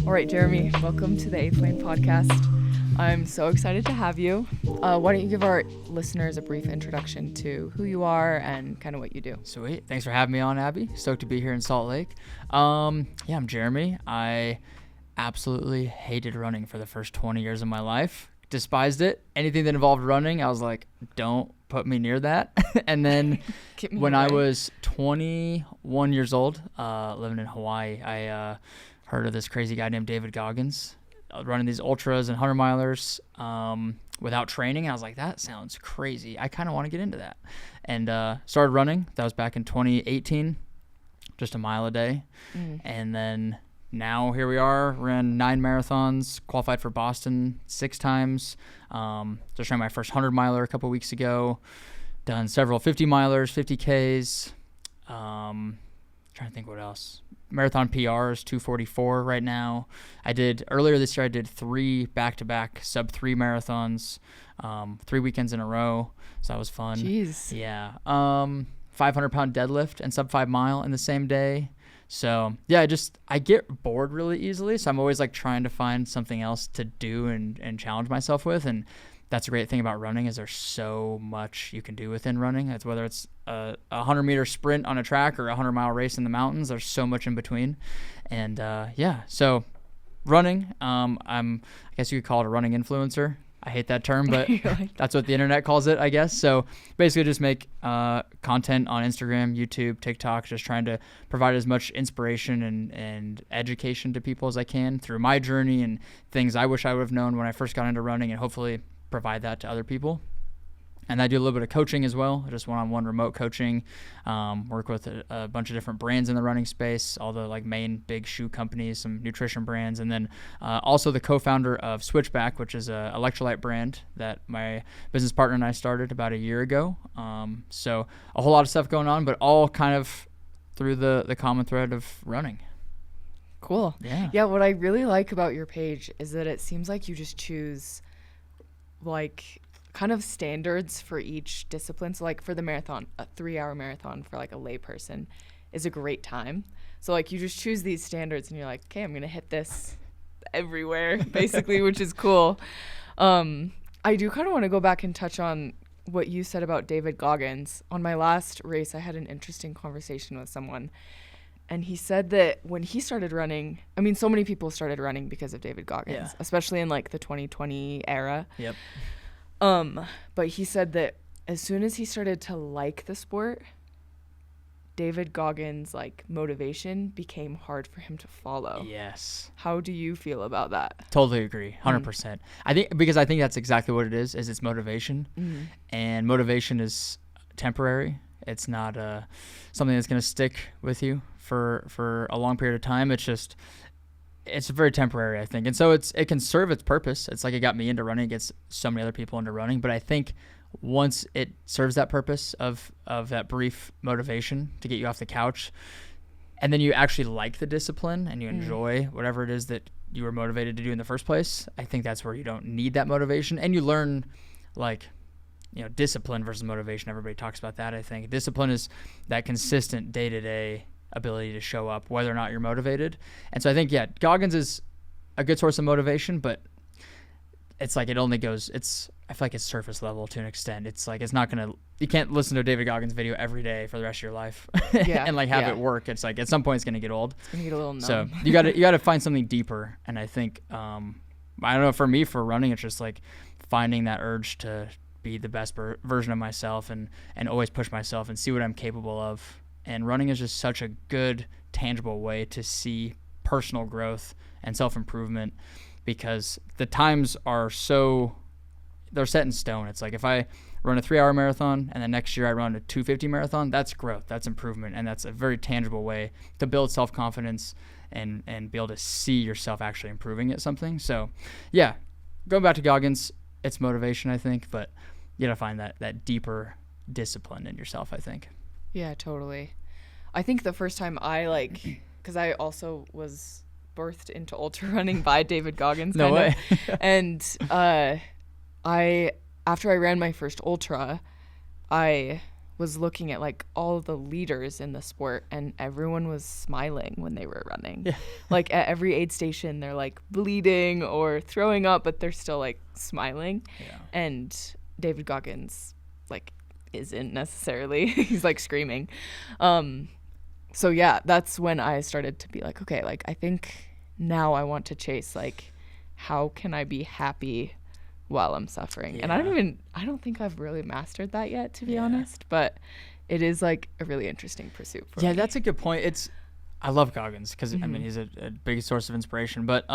All right, Jeremy, welcome to the 8th Lane podcast. I'm so excited to have you. Why don't you give our listeners a brief introduction to who you are and kind of what you do? Sweet. Thanks for having me on, Abby. Stoked to be here in Salt Lake. I'm Jeremy. I absolutely hated running for the first 20 years of my life. Despised it. Anything that involved running, I was like, don't put me near that. And then when I was 21 years old, living in Hawaii, I heard of this crazy guy named David Goggins running these ultras and 100-milers without training. I was like, that sounds crazy. I kind of want to get into that. And started running. That was back in 2018, just a mile a day. And then now here we are, ran 9 marathons, qualified for Boston 6 times. Just ran my first 100-miler a couple weeks ago. Done several 50-milers, 50Ks. Trying to think what else. Marathon PRs, 2:44 right now. Earlier this year, I did 3 back-to-back sub-3 marathons, 3 weekends in a row. So that was fun. Jeez. Yeah. 500-pound deadlift and sub-5 mile in the same day. So yeah, I get bored really easily. So I'm always like trying to find something else to do and challenge myself with. And that's a great thing about running is there's so much you can do within running. It's whether it's a 100-meter sprint on a track or a 100-mile race in the mountains. There's so much in between. And so running, I guess you could call it a running influencer. I hate that term, but that's what the internet calls it, I guess. So basically just make content on Instagram, YouTube, TikTok, just trying to provide as much inspiration and education to people as I can through my journey and things I wish I would have known when I first got into running, and hopefully provide that to other people. And I do a little bit of coaching as well, just one-on-one remote coaching, work with a bunch of different brands in the running space, all the like main big shoe companies, some nutrition brands, and then also the co-founder of Switchback, which is an electrolyte brand that my business partner and I started about a year ago. So a whole lot of stuff going on, but all kind of through the common thread of running. Cool. Yeah, what I really like about your page is that it seems like you just choose like kind of standards for each discipline. So like for the marathon, a 3-hour marathon for like a lay person is a great time. So like you just choose these standards and you're like, okay, I'm going to hit this everywhere basically, which is cool. I do kind of want to go back and touch on what you said about David Goggins. On my last race, I had an interesting conversation with someone, and he said that when he started running, I mean, so many people started running because of David Goggins, especially in like the 2020 era. Yep. But he said that as soon as he started to like the sport, David Goggins' like motivation became hard for him to follow. Yes. How do you feel about that? Totally agree. 100%. I think that's exactly what it is it's motivation. And motivation is temporary. It's not something that's going to stick with you for a long period of time. It's very temporary, I think. And so it can serve its purpose. It's like it got me into running. It gets so many other people into running. But I think once it serves that purpose of that brief motivation to get you off the couch, and then you actually like the discipline and you enjoy whatever it is that you were motivated to do in the first place, I think that's where you don't need that motivation. And you learn discipline versus motivation. Everybody talks about that, I think. Discipline is that consistent day-to-day ability to show up whether or not you're motivated. And so I think Goggins is a good source of motivation, but it's like I feel like it's surface level to an extent. It's like you can't listen to a David Goggins video every day for the rest of your life and like have it work. It's like at some point it's going to get old. It's going to get a little numb. So you got to find something deeper. And I think I don't know, for me, for running, it's just like finding that urge to be the best version of myself and always push myself and see what I'm capable of. And running is just such a good, tangible way to see personal growth and self-improvement, because the times they're set in stone. It's like if I run a 3-hour marathon and then next year I run a 250 marathon, that's growth, that's improvement, and that's a very tangible way to build self-confidence and be able to see yourself actually improving at something. So yeah, going back to Goggins, it's motivation, I think, but you gotta find that deeper discipline in yourself, I think. Yeah, totally. I think the first time because I also was birthed into ultra running by David Goggins. No way. And after I ran my first ultra, I was looking at like all the leaders in the sport, and everyone was smiling when they were running. Yeah. Like at every aid station, they're like bleeding or throwing up, but they're still like smiling. Yeah. And David Goggins like isn't necessarily. He's like screaming. So yeah, that's when I started to be like, okay, like I think now I want to chase like how can I be happy while I'm suffering. Yeah. And I don't think I've really mastered that yet, to be honest, but it is like a really interesting pursuit for me. Yeah, that's a good point. I love Goggins because I mean he's a big source of inspiration, but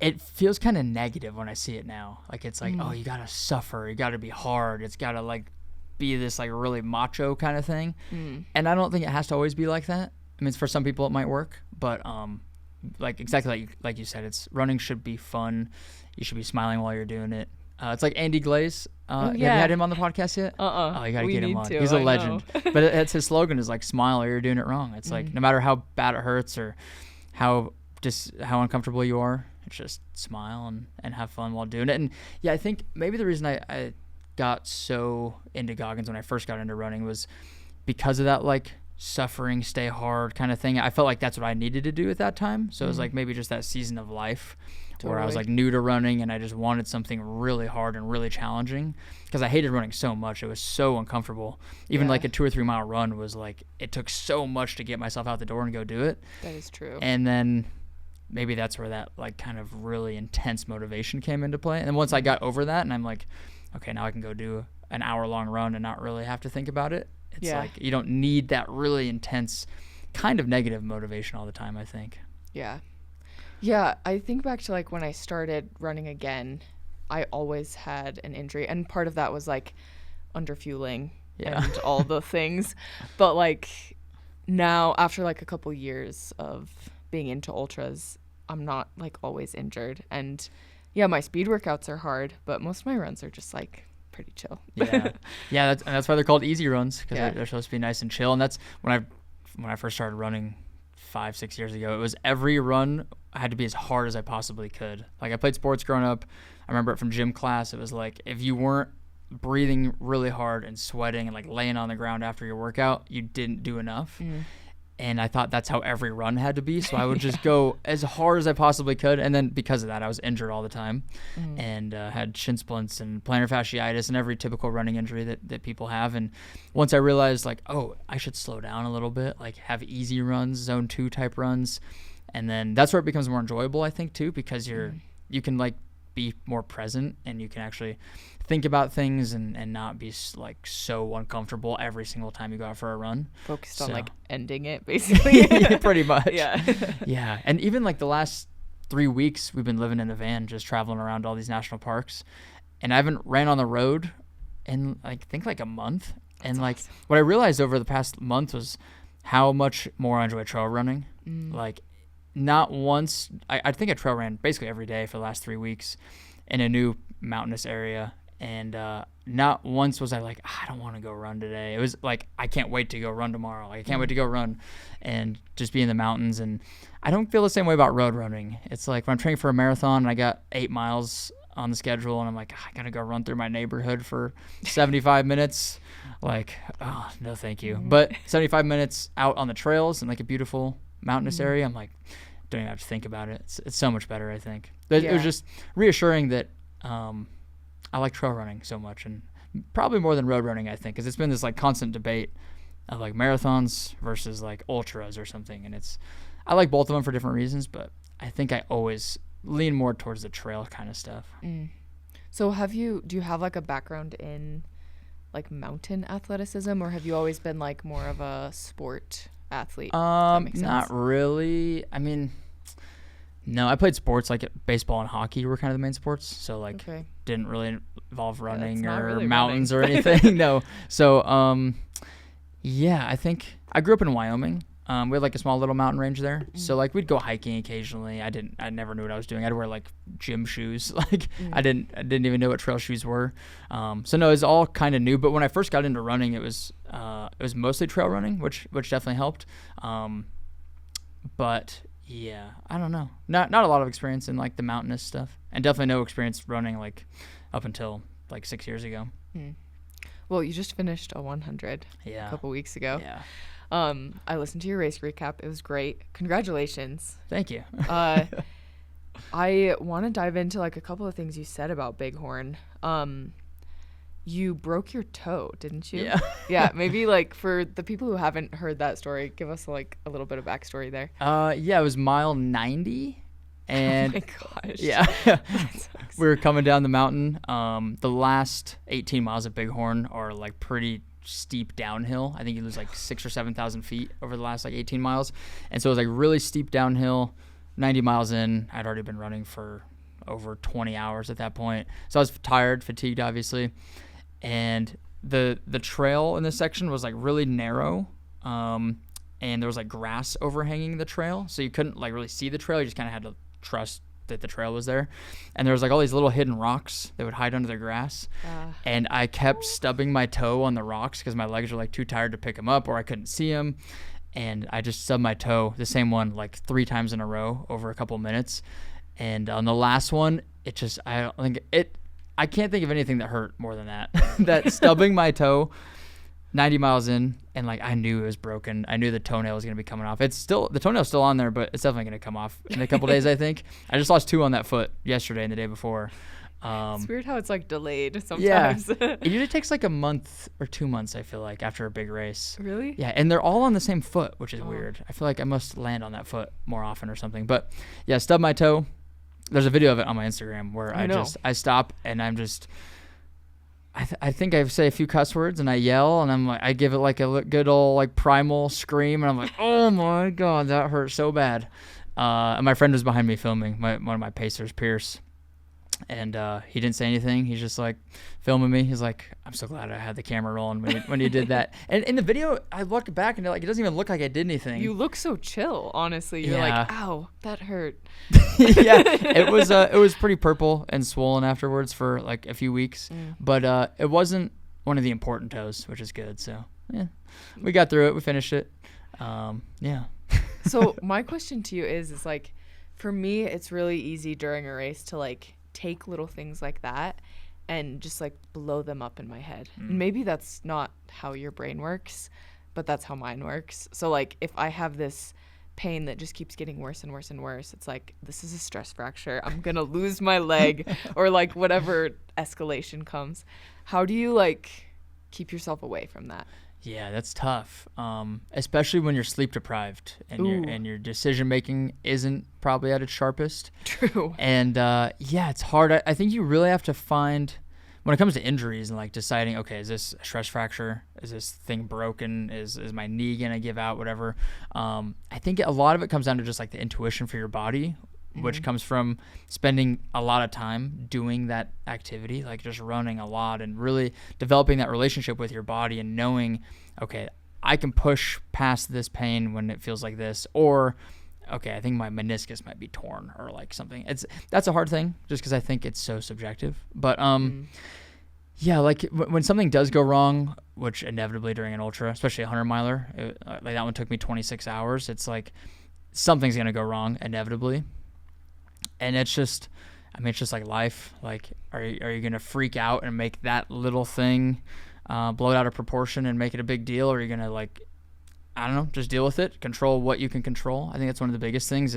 it feels kind of negative when I see it now. Like it's like, oh, you gotta suffer, you gotta be hard, it's gotta like be this like really macho kind of thing. And I don't think it has to always be like that. I mean, for some people it might work, but like exactly like you said, it's running should be fun. You should be smiling while you're doing it. It's like Andy Glaze. Have you had him on the podcast yet? Oh, you gotta get him on. He's a legend. But it's his slogan is like smile or you're doing it wrong. It's like no matter how bad it hurts or how uncomfortable you are, it's just smile and have fun while doing it. And yeah, I think maybe the reason I got so into Goggins when I first got into running was because of that like suffering, stay hard kind of thing. I felt like that's what I needed to do at that time. So it was like maybe just that season of life where I was like new to running and I just wanted something really hard and really challenging because I hated running so much. It was so uncomfortable. Even like a 2 or 3 mile run was like, it took so much to get myself out the door and go do it. That is true. And then maybe that's where that like kind of really intense motivation came into play. And once I got over that and I'm like, okay, now I can go do an hour-long run and not really have to think about it. It's like you don't need that really intense kind of negative motivation all the time, I think. Yeah. Yeah, I think back to like when I started running again, I always had an injury. And part of that was like underfueling and all the things. But like now, after like a couple years of being into ultras, I'm not like always injured. And yeah, my speed workouts are hard, but most of my runs are just like pretty chill. Yeah, that's why they're called easy runs because they're supposed to be nice and chill. And that's when I first started running 5-6 years ago. It was every run I had to be as hard as I possibly could. Like I played sports growing up. I remember it from gym class. It was like if you weren't breathing really hard and sweating and like laying on the ground after your workout, you didn't do enough. And I thought that's how every run had to be. So I would just go as hard as I possibly could. And then because of that, I was injured all the time and had shin splints and plantar fasciitis and every typical running injury that people have. And once I realized like, oh, I should slow down a little bit, like have easy runs, zone 2 type runs. And then that's where it becomes more enjoyable, I think, too, because you can like be more present and you can actually think about things and not be like so uncomfortable every single time you go out for a run. Focused on like ending it basically. Pretty much. Yeah. Yeah. And even like the last 3 weeks we've been living in a van just traveling around all these national parks and I haven't ran on the road in I think like a month. That's and like awesome. What I realized over the past month was how much more I enjoy trail running. Like not once I think I trail ran basically every day for the last 3 weeks in a new mountainous area. And not once was I like, I don't want to go run today. It was like, I can't wait to go run tomorrow. Like, I can't wait to go run and just be in the mountains. And I don't feel the same way about road running. It's like when I'm training for a marathon and I got 8 miles on the schedule and I'm like, I got to go run through my neighborhood for 75 minutes. Like, oh, no, thank you. But 75 minutes out on the trails in like a beautiful mountainous area, I'm like, don't even have to think about it. It's so much better, I think. It was just reassuring that I like trail running so much, and probably more than road running, I think, because it's been this like constant debate of like marathons versus like ultras or something. And I like both of them for different reasons, but I think I always lean more towards the trail kind of stuff. So do you have like a background in like mountain athleticism, or have you always been like more of a sport athlete? Not really. I mean, no, I played sports like baseball and hockey were kind of the main sports. So like didn't really involve running or really mountains or anything. No. So, yeah, I think I grew up in Wyoming. We had like a small little mountain range there. So like we'd go hiking occasionally. I never knew what I was doing. I'd wear like gym shoes. Like I didn't even know what trail shoes were. So no, it was all kind of new. But when I first got into running, it was mostly trail running, which definitely helped. But yeah, I don't know. Not a lot of experience in like the mountainous stuff, and definitely no experience running like up until like 6 years ago. Well, you just finished a 100 a couple weeks ago. Yeah. I listened to your race recap. It was great. Congratulations. Thank you. I want to dive into like a couple of things you said about Bighorn. You broke your toe, didn't you? Yeah. Yeah. Maybe like for the people who haven't heard that story, give us like a little bit of backstory there. Yeah, it was mile 90. And oh my gosh. Yeah. We were coming down the mountain. The last 18 miles of Bighorn are like pretty steep downhill. I think you lose like 6,000 or 7,000 feet over the last like 18 miles. And so it was like really steep downhill. 90 miles in, I'd already been running for over 20 hours at that point. So I was tired, fatigued, obviously. And the trail in this section was like really narrow. And there was like grass overhanging the trail. So you couldn't like really see the trail. You just kind of had to trust that the trail was there. And there was like all these little hidden rocks that would hide under the grass. And I kept stubbing my toe on the rocks because my legs were like too tired to pick them up, or I couldn't see them. And I just stubbed my toe, the same one, like 3 times in a row over a couple minutes. And on the last one, I can't think of anything that hurt more than that. That stubbing my toe 90 miles in, and like I knew it was broken. I knew the toenail was going to be coming off. The toenail's still on there, but it's definitely going to come off in a couple days, I think. I just lost 2 on that foot yesterday and the day before. It's weird how it's like delayed sometimes. Yeah. It usually takes like a month or 2 months, I feel like, after a big race. Really? Yeah, and they're all on the same foot, which is weird. I feel like I must land on that foot more often or something. But yeah, stubbed my toe. There's a video of it on my Instagram where I stop and I'm just I think I say a few cuss words and I yell and I'm like, I give it like a good old like primal scream and I'm like, oh my God, that hurt so bad. And my friend was behind me filming, one of my pacers, Pierce. And he didn't say anything. He's just like filming me. He's like, I'm so glad I had the camera rolling when you did that. And in the video, I look back and like it doesn't even look like I did anything. You look so chill, honestly. You're like, ow, that hurt. Yeah, it was pretty purple and swollen afterwards for like a few weeks. But it wasn't one of the important toes, which is good. So yeah, we got through it. We finished it. Yeah. So my question to you is like, for me, it's really easy during a race to like take little things like that and just like blow them up in my head. Maybe that's not how your brain works, but that's how mine works. So like if I have this pain that just keeps getting worse and worse and worse, it's like, this is a stress fracture. I'm gonna lose my leg or like whatever escalation comes. How do you like keep yourself away from that? Yeah, that's tough, especially when you're sleep deprived and your decision making isn't probably at its sharpest. True. And yeah, it's hard. I think you really have to find, when it comes to injuries and like deciding, okay, is this a stress fracture? Is this thing broken? Is my knee gonna give out? Whatever. I think a lot of it comes down to just like the intuition for your body, which comes from spending a lot of time doing that activity, like just running a lot and really developing that relationship with your body and knowing, okay, I can push past this pain when it feels like this, or okay, I think my meniscus might be torn or like something. That's a hard thing just because I think it's so subjective. But yeah, like when something does go wrong, which inevitably during an ultra, especially a 100-miler, like that one took me 26 hours. It's like something's going to go wrong inevitably. And it's just like life. Like, are you going to freak out and make that little thing blow it out of proportion and make it a big deal? Or are you going to like, I don't know, just deal with it, control what you can control? I think that's one of the biggest things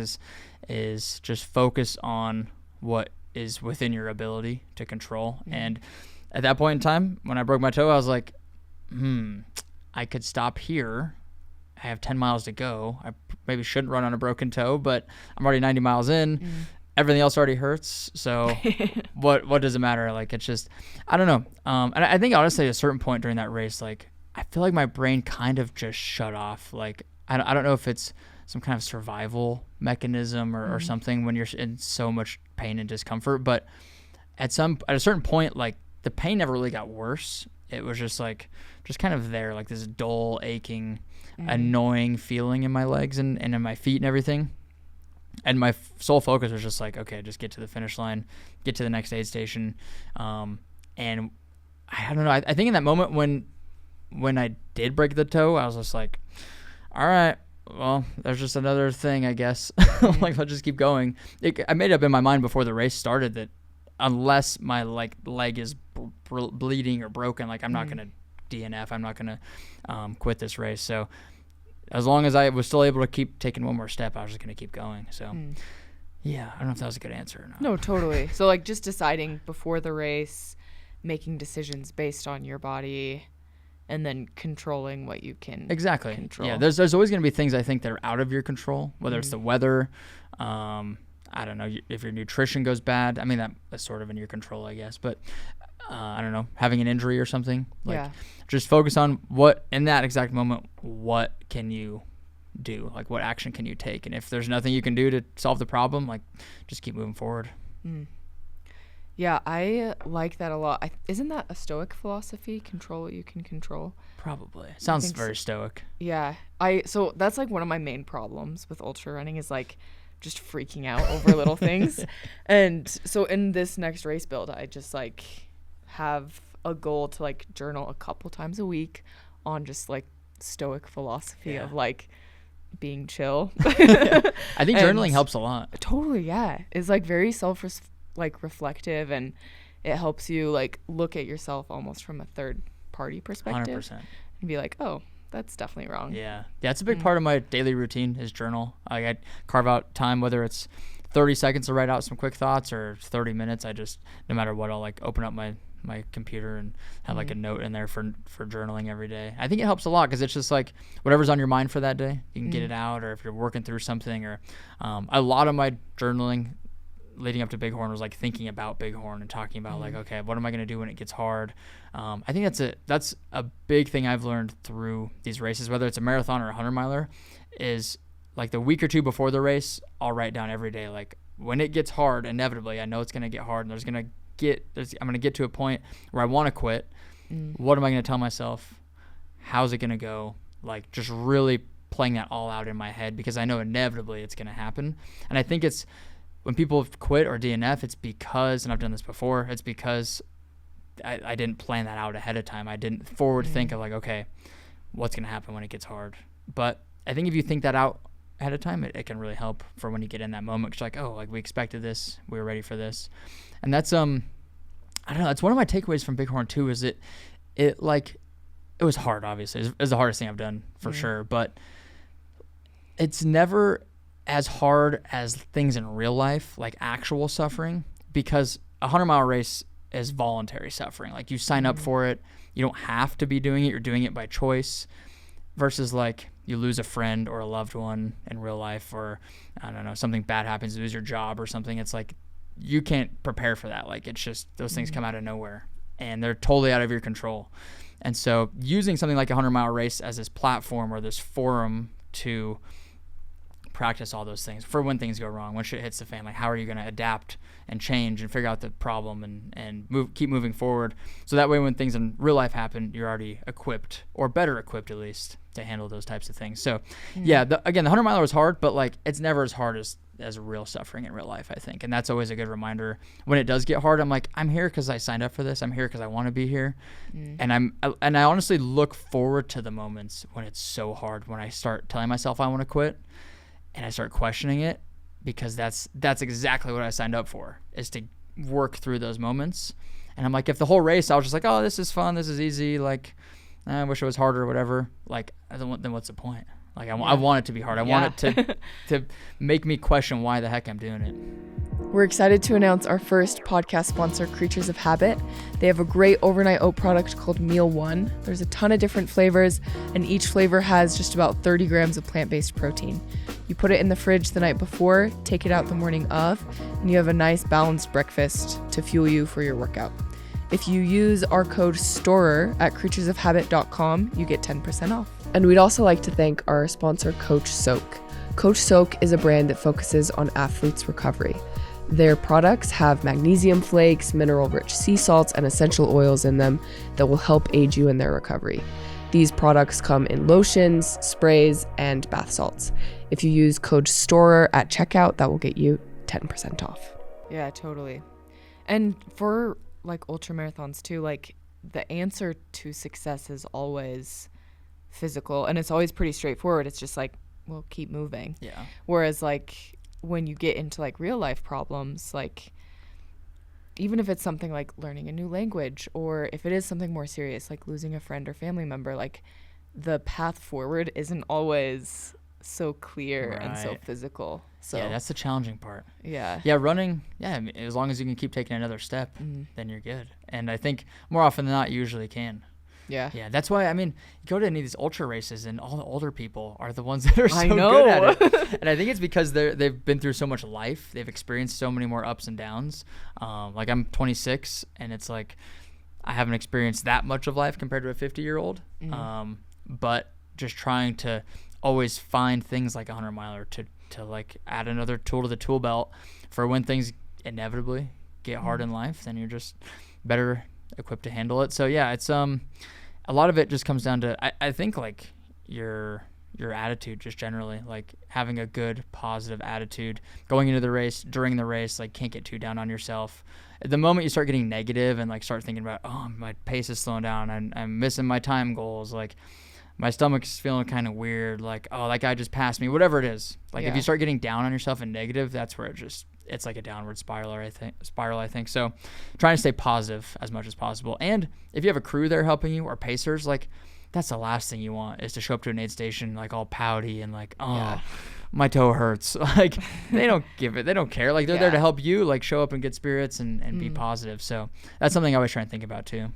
is just focus on what is within your ability to control. And at that point in time, when I broke my toe, I was like, I could stop here. I have 10 miles to go. I maybe shouldn't run on a broken toe, but I'm already 90 miles in. Everything else already hurts. So what does it matter? Like, it's just, I don't know. And I think honestly at a certain point during that race, like I feel like my brain kind of just shut off. Like, I don't know if it's some kind of survival mechanism or something when you're in so much pain and discomfort. But at a certain point, like the pain never really got worse. It was just kind of there, like this dull, aching, annoying feeling in my legs and in my feet and everything. And my sole focus was just like, okay, just get to the finish line, get to the next aid station. And I don't know. I think in that moment when I did break the toe, I was just like, all right, well, there's just another thing, I guess. Like, let's just keep going. I made up in my mind before the race started that unless my like leg is bleeding or broken, like I'm not gonna DNF. I'm not going to quit this race. So as long as I was still able to keep taking one more step, I was just going to keep going. So yeah, I don't know if that was a good answer or not. No, totally. So like just deciding before the race, making decisions based on your body, and then controlling what you can control. Yeah, there's always going to be things I think that are out of your control, whether it's the weather, I don't know, if your nutrition goes bad. I mean, that's sort of in your control, I guess. But I don't know, having an injury or something. Like, just focus on what, in that exact moment, what can you do? Like, what action can you take? And if there's nothing you can do to solve the problem, like, just keep moving forward. Yeah, I like that a lot. Isn't that a Stoic philosophy? Control what you can control. Probably. Sounds very Stoic. Yeah. So that's like one of my main problems with ultra running is like just freaking out over little things. And so in this next race build, I just like have a goal to like journal a couple times a week on just like Stoic philosophy of like being chill. I think journaling helps a lot. Totally, yeah. It's like very reflective, and it helps you like look at yourself almost from a third party perspective 100%. and be like, oh, that's definitely wrong. Yeah, it's a big part of my daily routine is journal. I carve out time, whether it's 30 seconds to write out some quick thoughts or 30 minutes. I just, no matter what, I'll like open up my computer and have like a note in there for journaling every day. I think it helps a lot because it's just like whatever's on your mind for that day, you can get it out, or if you're working through something, or a lot of my journaling leading up to Bighorn was like thinking about Bighorn and talking about like, okay, what am I going to do when it gets hard? I think that's a big thing I've learned through these races, whether it's a marathon or a 100-miler, is like the week or two before the race, I'll write down every day, like when it gets hard, inevitably, I know it's going to get hard, and I'm going to get to a point where I want to quit. What am I going to tell myself? How's it going to go? Like just really playing that all out in my head, because I know inevitably it's going to happen. And I think it's, when people quit or DNF, it's because, and I've done this before, it's because I didn't plan that out ahead of time. I didn't forward think of like, okay, what's going to happen when it gets hard? But I think if you think that out ahead of time, it can really help for when you get in that moment. Cause like, oh, like we expected this, we were ready for this. And that's, I don't know, that's one of my takeaways from Bighorn too, is it was hard, obviously. It was the hardest thing I've done for sure, but it's never as hard as things in real life, like actual suffering, because a 100-mile race is voluntary suffering. Like you sign up for it, you don't have to be doing it, you're doing it by choice, versus like you lose a friend or a loved one in real life, or I don't know, something bad happens, you lose your job or something. It's like you can't prepare for that. Like it's just those things come out of nowhere and they're totally out of your control. And so using something like a 100-mile race as this platform or this forum to practice all those things for when things go wrong, when shit hits the fan, like how are you going to adapt and change and figure out the problem and keep moving forward, so that way when things in real life happen, you're already equipped, or better equipped at least, to handle those types of things. So again, the 100-miler was hard, but like it's never as hard as real suffering in real life, I think. And that's always a good reminder when it does get hard. I'm like, I'm here because I signed up for this. I'm here because I want to be here. And I honestly look forward to the moments when it's so hard, when I start telling myself I want to quit and I start questioning it, because that's exactly what I signed up for, is to work through those moments. And I'm like, if the whole race I was just like, oh, this is fun, this is easy, like I wish it was harder or whatever, like then what's the point? Like I want it to be hard. I want it to make me question why the heck I'm doing it. We're excited to announce our first podcast sponsor, Creatures of Habit. They have a great overnight oat product called Meal One. There's a ton of different flavors, and each flavor has just about 30 grams of plant-based protein. You put it in the fridge the night before, take it out the morning of, and you have a nice balanced breakfast to fuel you for your workout. If you use our code STORER at creaturesofhabit.com, you get 10% off. And we'd also like to thank our sponsor, Coach Soak. Coach Soak is a brand that focuses on athletes' recovery. Their products have magnesium flakes, mineral-rich sea salts, and essential oils in them that will help aid you in their recovery. These products come in lotions, sprays, and bath salts. If you use code STORER at checkout, that will get you 10% off. Yeah, totally. And for like ultra marathons too, like the answer to success is always physical, and it's always pretty straightforward. It's just like, well, keep moving. Yeah. Whereas like when you get into like real life problems, like even if it's something like learning a new language, or if it is something more serious like losing a friend or family member, like the path forward isn't always so clear and so physical. So yeah, that's the challenging part. Yeah. Yeah, running, I mean, as long as you can keep taking another step, then you're good. And I think more often than not, you usually can. Yeah. Yeah, that's why, I mean, you go to any of these ultra races and all the older people are the ones that are so know. good at it. And I think it's because they've been through so much life. They've experienced so many more ups and downs. Like I'm 26 and it's like I haven't experienced that much of life compared to a 50-year-old. But just trying to always find things like a 100-miler to like add another tool to the tool belt for when things inevitably get hard in life, then you're just better equipped to handle it. So yeah, it's a lot of it just comes down to I think like your attitude, just generally like having a good positive attitude going into the race, during the race, like can't get too down on yourself. The moment you start getting negative and like start thinking about, oh, my pace is slowing down and I'm missing my time goals, like my stomach's feeling kind of weird, like, oh, that guy just passed me, whatever it is. Like if you start getting down on yourself and negative, that's where it's like a downward spiral, I think. So trying to stay positive as much as possible. And if you have a crew there helping you or pacers, like that's the last thing you want, is to show up to an aid station like all pouty and like, oh, my toe hurts. Like they don't give it, they don't care. Like they're there to help you, like show up in good spirits and be positive. So that's something I always try and think about too.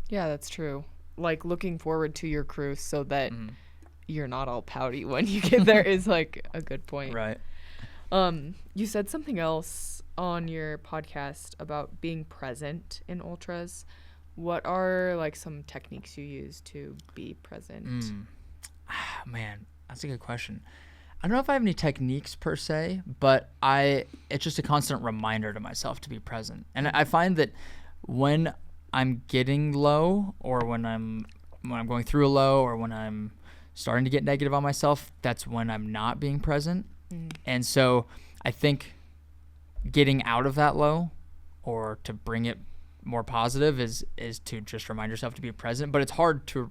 Yeah, that's true. Like looking forward to your crew so that you're not all pouty when you get there is like a good point. Right. You said something else on your podcast about being present in ultras. What are like some techniques you use to be present? Man, that's a good question. I don't know if I have any techniques per se, but it's just a constant reminder to myself to be present. And I find that when I'm getting low, or when I'm going through a low, or when I'm starting to get negative on myself, that's when I'm not being present. And so I think getting out of that low, or to bring it more positive, is to just remind yourself to be present. But it's hard to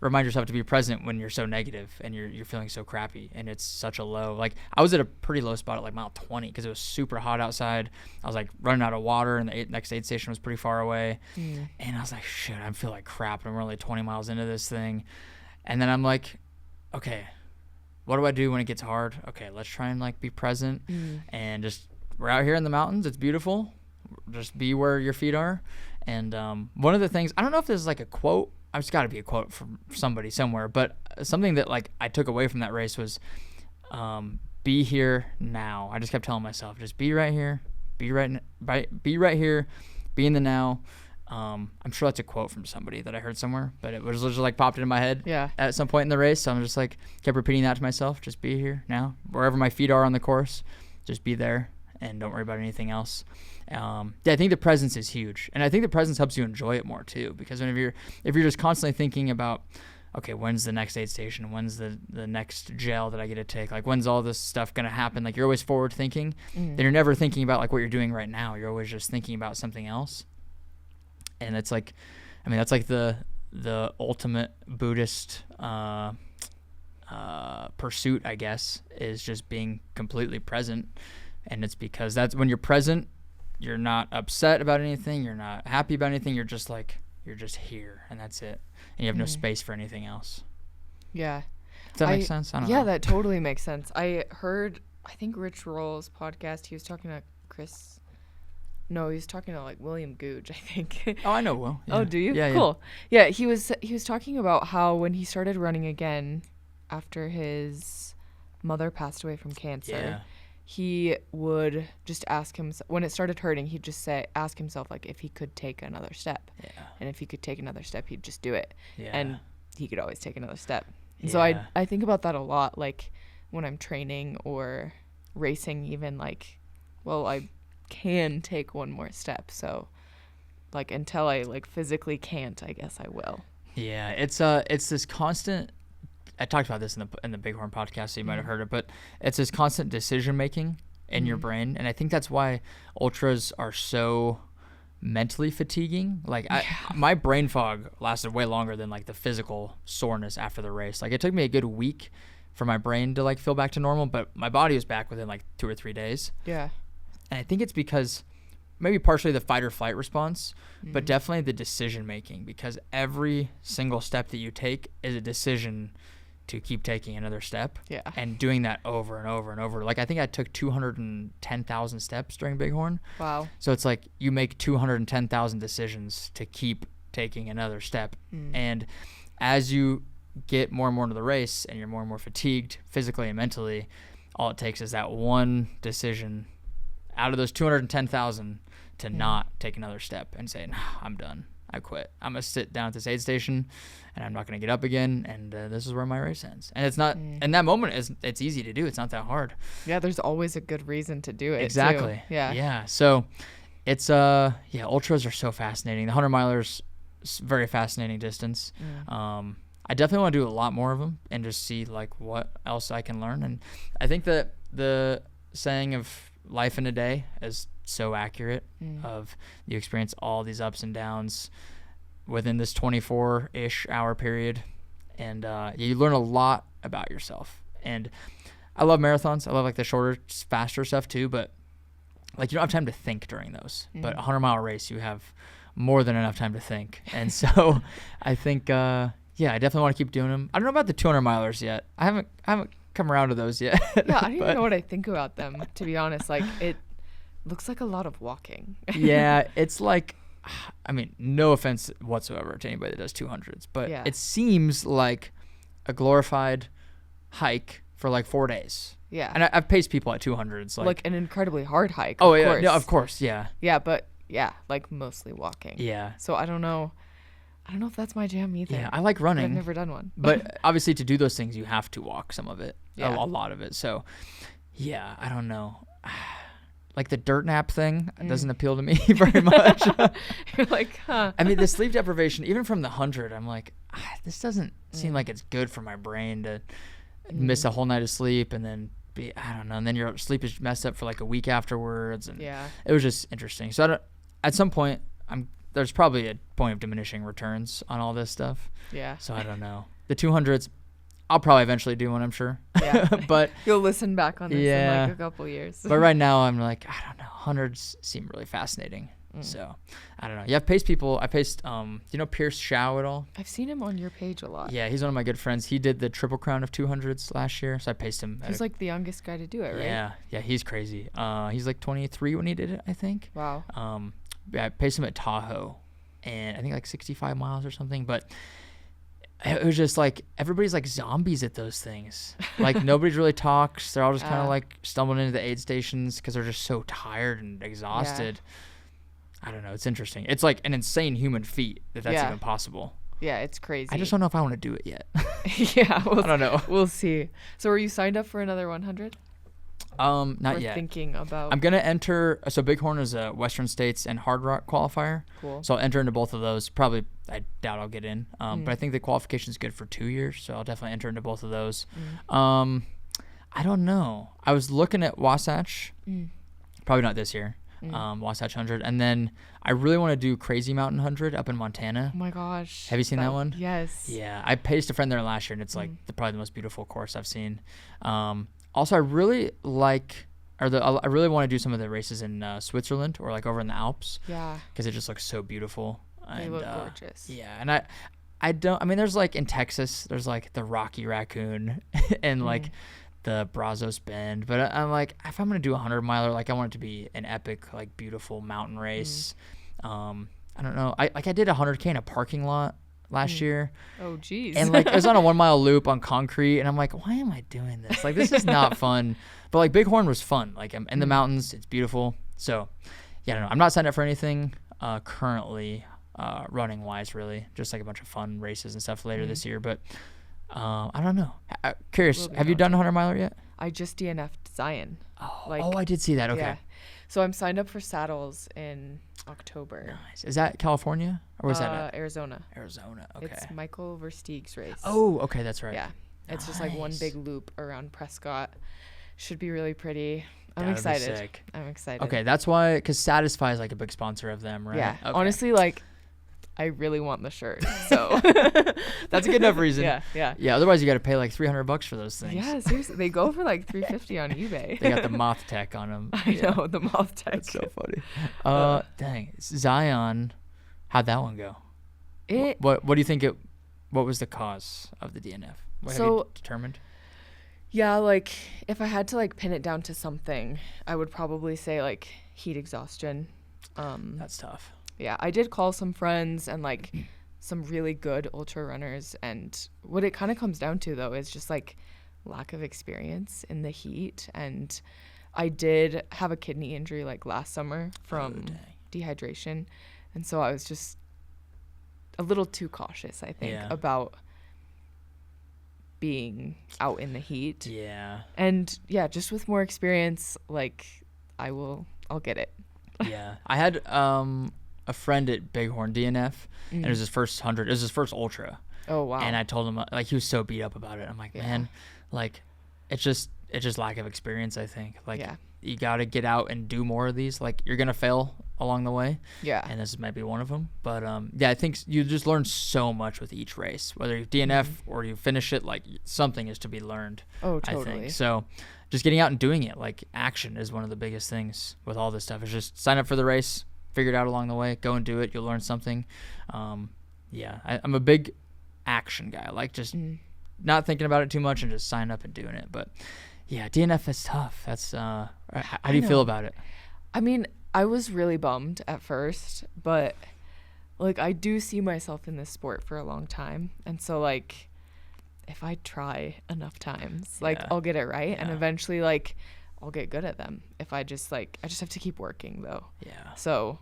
remind yourself to be present when you're so negative and you're feeling so crappy and it's such a low. Like I was at a pretty low spot at like mile 20 because it was super hot outside. I was like running out of water and the next aid station was pretty far away. And I was like, shit, I feel like crap and we're only 20 miles into this thing. And then I'm like, okay, what do I do when it gets hard? Okay, let's try and like be present and just, we're out here in the mountains. It's beautiful. Just be where your feet are. And one of the things, I don't know if this is like a quote. It's got to be a quote from somebody somewhere, but something that like I took away from that race was be here now. I just kept telling myself, just be right here, be right here, be in the now. I'm sure that's a quote from somebody that I heard somewhere, but it was just like popped into my head at some point in the race. So I'm just like kept repeating that to myself, just be here now, wherever my feet are on the course, just be there and don't worry about anything else. I think the presence is huge, and I think the presence helps you enjoy it more too, because if you're just constantly thinking about, okay, when's the next aid station, when's the next gel that I get to take, like when's all this stuff gonna happen, like you're always forward thinking, then you're never thinking about like what you're doing right now. You're always just thinking about something else. And it's like, I mean, that's like the ultimate Buddhist pursuit, I guess, is just being completely present. And it's because that's when you're present, you're not upset about anything, you're not happy about anything, you're just here, and that's it. And you have no space for anything else. Yeah. Does that make sense? I don't know. Yeah, that totally makes sense. I think Rich Roll's podcast, he was talking to he was talking to like William Googe, I think. Oh, I know Will. Yeah. Oh, do you? Yeah, cool. Yeah, he was talking about how when he started running again after his mother passed away from cancer, he would just ask himself, when it started hurting, he'd just ask himself like if he could take another step. Yeah. And if he could take another step, he'd just do it. Yeah. And he could always take another step. And so I think about that a lot, like when I'm training or racing even, like, well, I can take one more step. So like until I like physically can't, I guess I will. Yeah, it's this constant, I talked about this in the Bighorn podcast, so you might have heard it, but it's this constant decision making in your brain, and I think that's why ultras are so mentally fatiguing. Like my brain fog lasted way longer than like the physical soreness after the race. Like it took me a good week for my brain to like feel back to normal, but my body was back within like 2 or 3 days. Yeah. And I think it's because maybe partially the fight or flight response, but definitely the decision making, because every single step that you take is a decision to keep taking another step. Yeah. And doing that over and over and over. Like, I think I took 210,000 steps during Bighorn. Wow. So it's like you make 210,000 decisions to keep taking another step. And as you get more and more into the race and you're more and more fatigued physically and mentally, all it takes is that one decision out of those 210,000 to not take another step and say, nah, I'm done. I quit. I'm going to sit down at this aid station and I'm not going to get up again. And this is where my race ends. And it's not, in that moment, it's easy to do. It's not that hard. Yeah. There's always a good reason to do it. Exactly. Too. Yeah. Yeah. So it's, ultras are so fascinating. The 100 milers, very fascinating distance. I definitely want to do a lot more of them and just see like what else I can learn. And I think that the saying of life in a day is so accurate, of you experience all these ups and downs within this 24-ish hour period. And you learn a lot about yourself. And I love marathons. I love like the shorter, faster stuff too, but like you don't have time to think during those. But a 100-mile race, you have more than enough time to think. And so I think, I definitely want to keep doing them. I don't know about the 200-milers yet. I haven't come around to those yet. Yeah, I don't even know what I think about them, to be honest. Like, it looks like a lot of walking. Yeah, it's like, I mean, no offense whatsoever to anybody that does 200s, but it seems like a glorified hike for like 4 days. Yeah. And I've paced people at 200s. Like an incredibly hard hike. Oh, of yeah. Course. No, of course. Yeah. Yeah, but like mostly walking. Yeah. So I don't know if that's my jam either. Yeah, I like running. I've never done one. But obviously to do those things, you have to walk some of it. Yeah. A lot of it. So, yeah, I don't know. Like the dirt nap thing doesn't appeal to me very much. You're like, huh. I mean, the sleep deprivation, even from the 100, I'm like, this doesn't seem like it's good for my brain to miss a whole night of sleep and then I don't know. And then your sleep is messed up for like a week afterwards. And it was just interesting. So at some point, there's probably a point of diminishing returns on all this stuff. Yeah. So I don't know. The 200s, I'll probably eventually do one, I'm sure. Yeah. But you'll listen back on this in like a couple years. But right now I'm like, I don't know. 100s seem really fascinating. So I don't know. Yeah, I've paced people. I paced, you know Pierce Shao at all? I've seen him on your page a lot. Yeah, he's one of my good friends. He did the Triple Crown of 200s last year, so I paced him. He's like the youngest guy to do it, right? Yeah, he's crazy. He's like 23 when he did it, I think. Wow. I paced him at Tahoe, and I think like 65 miles or something, but it was just like everybody's like zombies at those things. Like nobody really talks. They're all just kind of like stumbling into the aid stations because they're just so tired and exhausted. I don't know. It's interesting. It's like an insane human feat that's even possible. Yeah, it's crazy. I just don't know if I want to do it yet. Yeah, I don't know. We'll see. So are you signed up for another 100? Not yet. Thinking about. I'm gonna enter. So Bighorn is a Western States and Hard Rock qualifier. Cool. So I'll enter into both of those. Probably, I doubt I'll get in. But I think the qualification is good for 2 years, so I'll definitely enter into both of those. I don't know. I was looking at Wasatch. Probably not this year. Wasatch 100, and then I really want to do Crazy Mountain 100 up in Montana. Oh my gosh. Have you seen that one? Yes. Yeah, I paced a friend there last year, and it's like probably the most beautiful course I've seen. Also, I really like, I really want to do some of the races in Switzerland or like over in the Alps. Yeah. Because it just looks so beautiful. They look gorgeous. Yeah, and I mean, there's like in Texas, there's like the Rocky Raccoon and like the Brazos Bend, but I'm like, if I'm gonna do a 100-miler, like I want it to be an epic, like beautiful mountain race. I don't know. I did a 100K in a parking lot last year. Oh geez. And like it was on a 1-mile loop on concrete, and I'm like, why am I doing this? Like this is not fun. But like Bighorn was fun. Like I'm in the mountains, it's beautiful. So yeah, I don't know. I'm not signed up for anything currently, running wise, really. Just like a bunch of fun races and stuff later this year, but. I don't know. Curious, have you done a 100-miler yet? I just DNF'd Zion. Oh, I did see that. Okay. Yeah. So I'm signed up for Saddles in October. Nice. Is that California or was that at? Arizona? Arizona. Okay. It's Michael Versteeg's race. Oh, okay, that's right. Yeah. It's just like one big loop around Prescott. Should be really pretty. I'm That'd excited. Be sick. I'm excited. Okay, that's why, because Satisfy is like a big sponsor of them, right? Yeah. Okay. Honestly, like I really want the shirt. So that's a good enough reason. Yeah. Otherwise, you got to pay like $300 for those things. Yeah, seriously, they go for like $350 on eBay. They got the moth tech on them. I know, the moth tech. That's so funny. Dang, Zion, how'd that one go? What do you think what was the cause of the DNF? What have you determined? Yeah, like if I had to like pin it down to something, I would probably say like heat exhaustion. That's tough. Yeah, I did call some friends and like some really good ultra runners, and what it kind of comes down to though is just like lack of experience in the heat. And I did have a kidney injury like last summer from dehydration, and so I was just a little too cautious, I think, about being out in the heat. Yeah. And yeah, just with more experience, like I'll get it. Yeah. I had a friend at Bighorn DNF, and it was his first 100. It was his first ultra. Oh wow. And I told him like he was so beat up about it. I'm like, man, like it's just lack of experience, I think. Like you got to get out and do more of these. Like you're going to fail along the way. Yeah. And this might be one of them. But I think you just learn so much with each race, whether you DNF or you finish it, like something is to be learned. Oh, totally. I think. So just getting out and doing it, like action is one of the biggest things with all this stuff. It's just sign up for the race, figure it out along the way, go and do it. You'll learn something. I'm a big action guy. I like just not thinking about it too much and just sign up and doing it. But yeah, DNF is tough. That's how do you feel about it? I mean, I was really bummed at first, but like I do see myself in this sport for a long time, and so like if I try enough times, like I'll get it right, and eventually like I'll get good at them. If I just have to keep working though. Yeah. So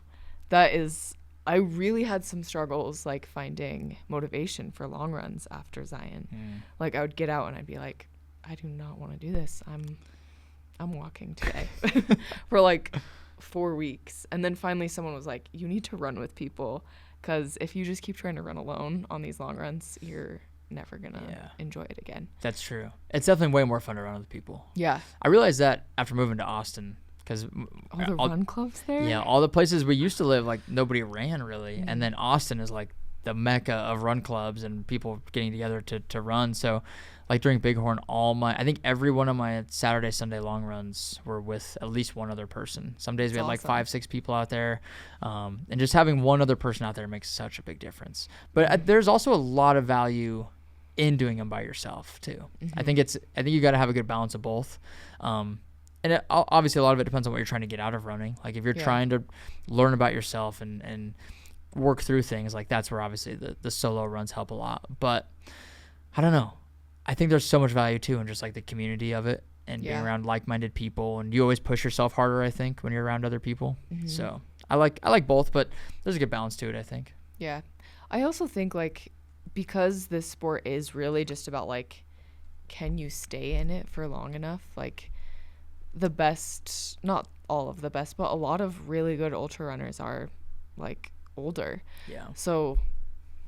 I really had some struggles like finding motivation for long runs after Zion. Like I would get out and I'd be like, I do not want to do this. I'm walking today for like 4 weeks. And then finally someone was like, you need to run with people, because if you just keep trying to run alone on these long runs, you're never going to enjoy it again. That's true. It's definitely way more fun to run with people. Yeah. I realized that after moving to Austin, because all the run clubs there? Yeah, all the places we used to live, like nobody ran really. And then Austin is like the mecca of run clubs and people getting together to run. So like during Bighorn, I think every one of my Saturday, Sunday long runs were with at least one other person. Some days we had like 5-6 people out there. And just having one other person out there makes such a big difference. But there's also a lot of value in doing them by yourself too. I think you got to have a good balance of both. And obviously a lot of it depends on what you're trying to get out of running. Like if you're trying to learn about yourself and work through things, like that's where obviously the solo runs help a lot. But I don't know. I think there's so much value too in just like the community of it and being around like-minded people, and you always push yourself harder, I think, when you're around other people. So I like both, but there's a good balance to it, I think. Yeah. I also think like because this sport is really just about like, can you stay in it for long enough? Like the best, not all of the best, but a lot of really good ultra runners are like older. Yeah. So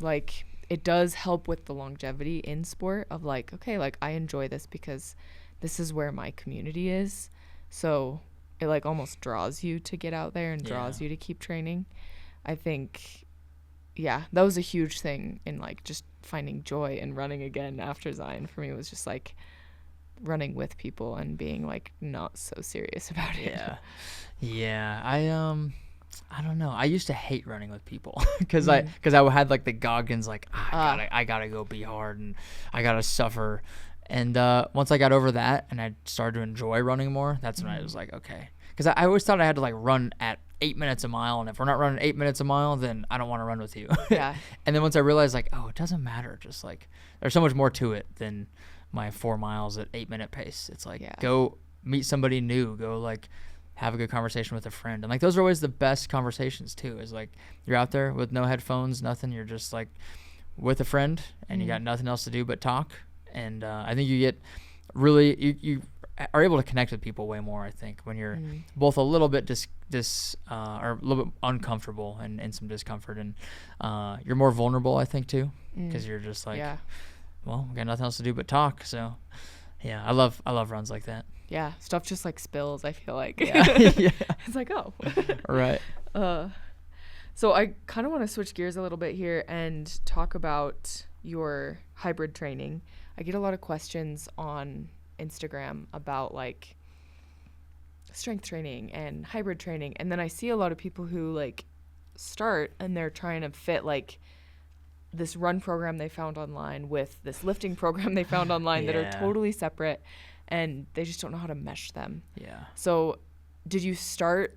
like it does help with the longevity in sport of like, okay, like I enjoy this because this is where my community is. So it like almost draws you to get out there and draws you to keep training. I think, that was a huge thing in like just finding joy in running again after Zion for me, was just like running with people and being like not so serious about it. I don't know. I used to hate running with people because I had like the Goggins, like I gotta go be hard and I gotta suffer. And once I got over that and I started to enjoy running more, that's when I was like, okay. Because I always thought I had to like run at 8 minutes a mile, and if we're not running 8 minutes a mile, then I don't want to run with you. Yeah. And then once I realized like, oh, it doesn't matter. Just like there's so much more to it than my 4 miles at 8-minute pace. It's like go meet somebody new, go like have a good conversation with a friend. And like those are always the best conversations too, is like you're out there with no headphones, nothing, you're just like with a friend and you got nothing else to do but talk. And I think you get really you are able to connect with people way more, I think, when you're both a little bit or a little bit uncomfortable and in some discomfort, and you're more vulnerable, I think, too, because you're just like, well, we got nothing else to do but talk. So I love runs like that. Yeah, stuff just like spills, I feel like. Yeah. It's like, oh. Right. So I kind of want to switch gears a little bit here and talk about your hybrid training. I get a lot of questions on Instagram about like strength training and hybrid training. And then I see a lot of people who like start and they're trying to fit like this run program they found online with this lifting program they found online that are totally separate, and they just don't know how to mesh them. Yeah. So did you started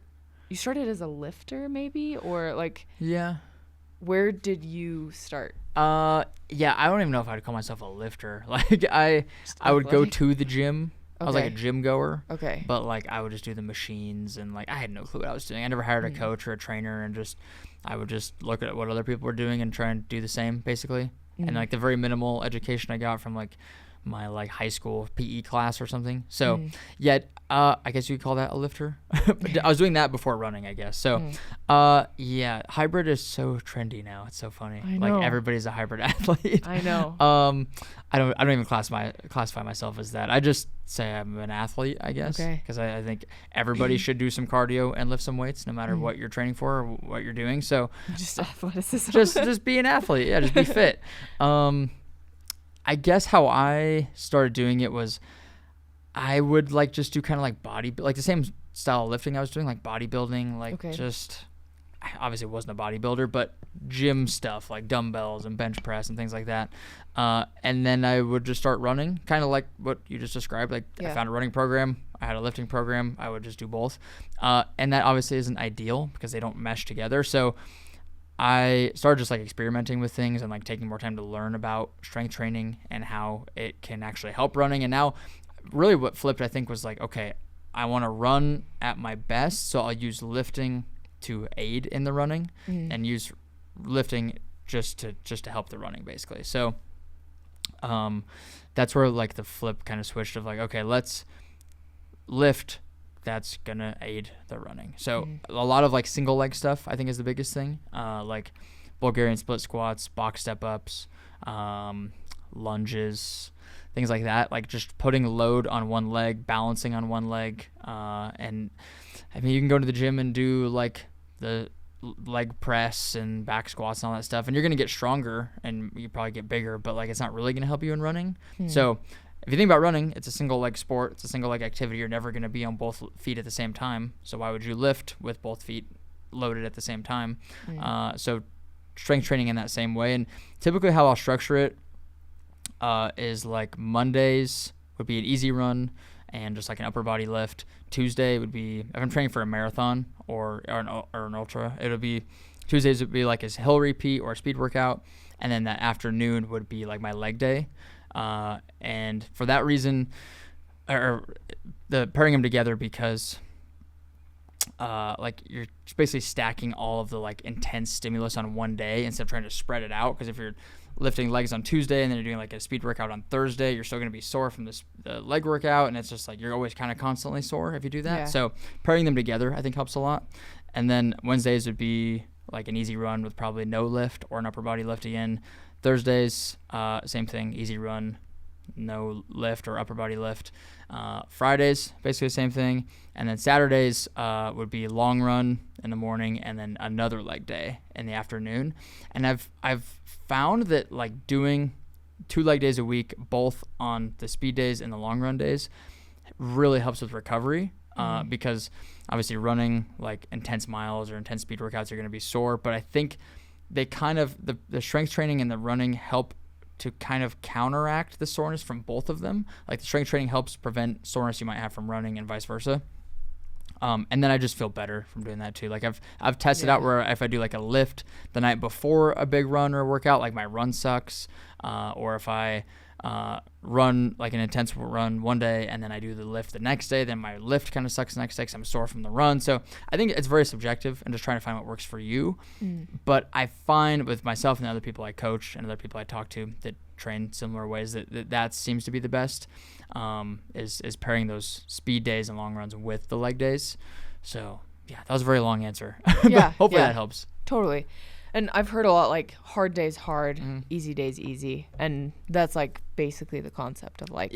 as a lifter maybe, or like, yeah, where did you start? Yeah, I don't even know if I'd call myself a lifter. Like I would go to the gym. I was like a gym goer. Okay. But like I would just do the machines, and like I had no clue what I was doing. I never hired a coach or a trainer, and I would just look at what other people were doing and try and do the same basically. And like the very minimal education I got from like my like high school PE class or something. So I guess you could call that a lifter. But I was doing that before running, I guess. So yeah, hybrid is so trendy now. It's so funny. I know. Like everybody's a hybrid athlete. I know. I don't even classify myself as that. I just say I'm an athlete, I guess. Okay. Because I think everybody should do some cardio and lift some weights, no matter what you're training for or what you're doing. So just athleticism. just be an athlete. Yeah, just be fit. I guess how I started doing it was I would like just do kind of like like the same style of lifting I was doing, like bodybuilding, like just I obviously wasn't a bodybuilder, but gym stuff like dumbbells and bench press and things like that. And then I would just start running, kind of like what you just described. Like I found a running program, I had a lifting program, I would just do both. And that obviously isn't ideal because they don't mesh together. So I started just like experimenting with things and like taking more time to learn about strength training and how it can actually help running. And now really what flipped, I think, was like, okay, I want to run at my best. So I'll use lifting to aid in the running and use lifting just to help the running basically. So that's where like the flip kind of switched of like, okay, let's lift that's gonna aid the running. So a lot of like single leg stuff I think is the biggest thing, like Bulgarian split squats, box step ups, lunges, things like that, like just putting load on one leg, balancing on one leg. And I mean, you can go to the gym and do like the leg press and back squats and all that stuff, and you're going to get stronger and you probably get bigger, but like it's not really going to help you in running. So if you think about running, it's a single leg sport, it's a single leg activity. You're never going to be on both feet at the same time. So why would you lift with both feet loaded at the same time? So strength training in that same way. And typically how I'll structure it is like Mondays would be an easy run and just like an upper body lift. Tuesday would be, if I'm training for a marathon or an ultra, it'll be Tuesdays would be like a hill repeat or a speed workout. And then that afternoon would be like my leg day. And for that reason, or the pairing them together because like you're basically stacking all of the like intense stimulus on one day instead of trying to spread it out. Because if you're lifting legs on Tuesday and then you're doing like a speed workout on Thursday, you're still going to be sore from the leg workout, and it's just like you're always kind of constantly sore if you do that. So pairing them together I think helps a lot. And then Wednesdays would be like an easy run with probably no lift or an upper body lift again. Thursdays, same thing, easy run, no lift or upper body lift. Fridays, basically the same thing. And then Saturdays would be long run in the morning and then another leg day in the afternoon. And I've found that like doing 2 leg days a week, both on the speed days and the long run days, really helps with recovery. Because obviously running like intense miles or intense speed workouts are going to be sore, but I think they kind of, the strength training and the running help to kind of counteract the soreness from both of them. Like the strength training helps prevent soreness you might have from running and vice versa. And then I just feel better from doing that too. Like I've tested out where if I do like a lift the night before a big run or workout, like my run sucks. Or if I run like an intense run one day and then I do the lift the next day, then my lift kind of sucks the next day because I'm sore from the run. So I think it's very subjective and just trying to find what works for you. But I find with myself and other people I coach and other people I talk to that train similar ways that seems to be the best, is pairing those speed days and long runs with the leg days. So yeah, that was a very long answer. Yeah, hopefully that helps. Totally. And I've heard a lot like hard days hard, easy days easy. And that's like basically the concept of like,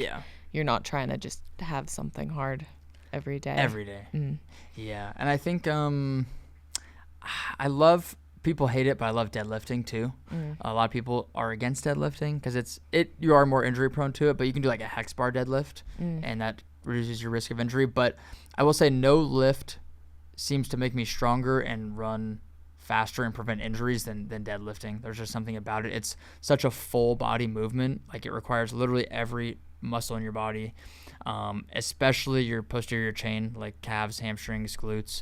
you're not trying to just have something hard every day. Every day. Yeah. And I think I love people hate it, but I love deadlifting too. A lot of people are against deadlifting because you are more injury prone to it, but you can do like a hex bar deadlift and that reduces your risk of injury. But I will say no lift seems to make me stronger and run faster and prevent injuries than deadlifting. There's just something about it. It's such a full body movement. Like it requires literally every muscle in your body, especially your posterior chain, like calves, hamstrings, glutes,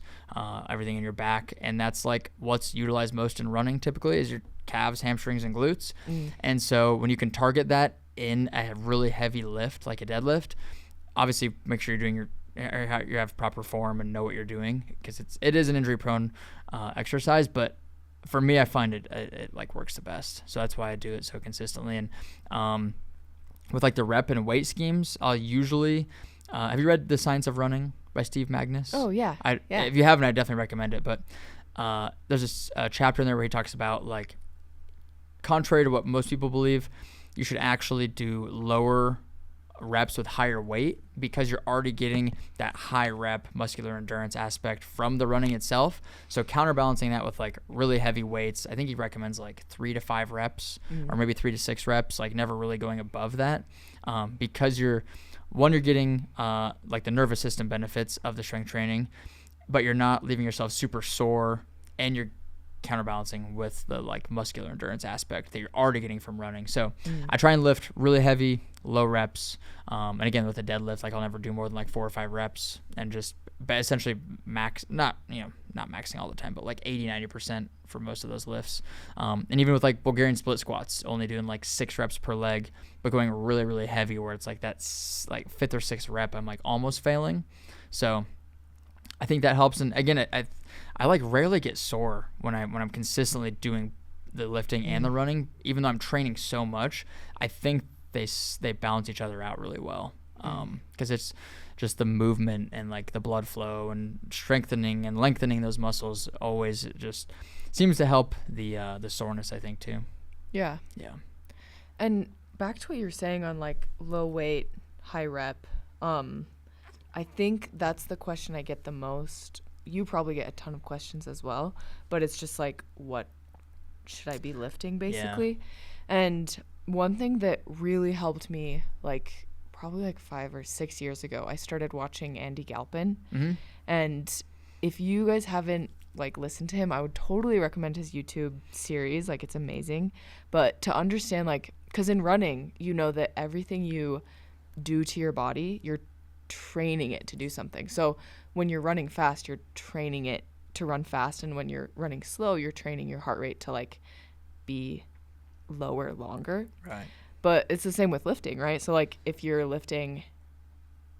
everything in your back. And that's like what's utilized most in running typically is your calves, hamstrings, and glutes. And so when you can target that in a really heavy lift, like a deadlift, obviously make sure you're doing you have proper form and know what you're doing because it is an injury prone exercise. But for me, I find it like works the best. So that's why I do it so consistently. And with like the rep and weight schemes, I'll usually have you read The Science of Running by Steve Magnus? Oh yeah. If you haven't, I definitely recommend it. But there's a chapter in there where he talks about like, contrary to what most people believe, you should actually do lower reps with higher weight because you're already getting that high rep muscular endurance aspect from the running itself. So counterbalancing that with like really heavy weights, I think he recommends like 3 to 5 reps or maybe 3 to 6 reps, like never really going above that, because you're getting like the nervous system benefits of the strength training, but you're not leaving yourself super sore, and you're counterbalancing with the like muscular endurance aspect that you're already getting from running. So I try and lift really heavy, low reps, and again with a deadlift, like I'll never do more than like 4 or 5 reps, and just essentially not maxing all the time, but like 80-90% for most of those lifts. And even with like Bulgarian split squats, only doing like 6 reps per leg, but going really really heavy where it's like that's like 5th or 6th rep I'm like almost failing. So I think that helps. And again, I like rarely get sore when I'm consistently doing the lifting and the running, even though I'm training so much. I think they balance each other out really well, because it's just the movement and like the blood flow and strengthening and lengthening those muscles always just seems to help the soreness, I think, too. Yeah. And back to what you're saying on like low weight, high rep, I think that's the question I get the most. You probably get a ton of questions as well, but it's just like, what should I be lifting, basically? Yeah. And one thing that really helped me, like probably like 5 or 6 years ago, I started watching Andy Galpin. And if you guys haven't like listened to him, I would totally recommend his YouTube series. Like it's amazing. But to understand, like, because in running, you know that everything you do to your body, you're training it to do something. So when you're running fast, you're training it to run fast, and when you're running slow, you're training your heart rate to like be lower longer. Right. But it's the same with lifting, right? So like if you're lifting